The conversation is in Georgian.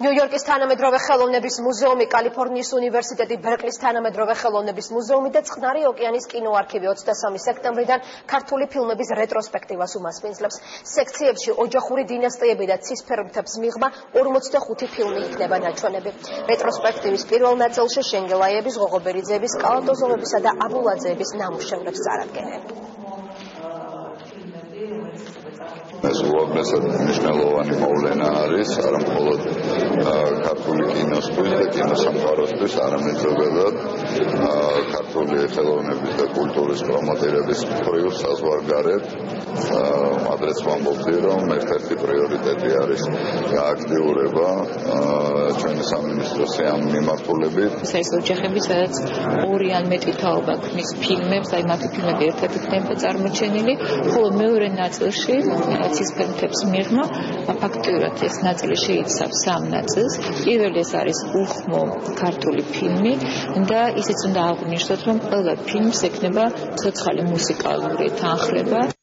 ნიუ-იორკის თანამედროვე ხელოვნების მუზეუმი, კალიფორნიის უნივერსიტეტი, ბერკლის თანამედროვე ხელოვნების მუზეუმი და წყნარი ოკეანის კინოარქივი 23 სექტემბრიდან ქართული ფილმების რეტროსპექტივას უმასპინძლებს. სექციებში ოჯახური დინასტიები და ცისფერ მთებს მიღმა 45 ფილმი იქნება ნაჩვენები. რეტროსპექტივის პირველ ნაწილში შენგელაიების, ღოღობერიძეების, კალატოზოვებისა და აბულაძეების ნამუშევრებს წარადგენენ. ეს უაღრესად მნიშვნელოვანი მოვლენა არის არა მხოლოდ ქართული კინოსთვის და კინოსამყაროსთვის, არამედ ზოგადად ქართული ხელოვნების და კულტურის პრომოტირების მხრივ საზღვარგარეთ. ადრეც ვამბობდი, რომ ერთ-ერთი პრიორიტეტი არის გააქტიურება ჩვენი სამინისტროსი ამ მიმართულებით. ეს არის ოჯახები, სადაც ორი ან მეტი თაობა ქმნის ფილმებს, აი მათი ფილმები ერთ-ერთი იქნება წარმოჩენილი, ხოლო მეორე ნაწილში ცისფერ მთებს მიღმა ფაქტიურად ეს ნაწილი შეიცავს 3 ნაწილს. პირველი ეს არის უხმო ქართული ფილმი და ისიც უნდა აღვნიშნოთ, რომ ყველა ფილმს ექნება ცოცხალი მუსიკალური თანხლება.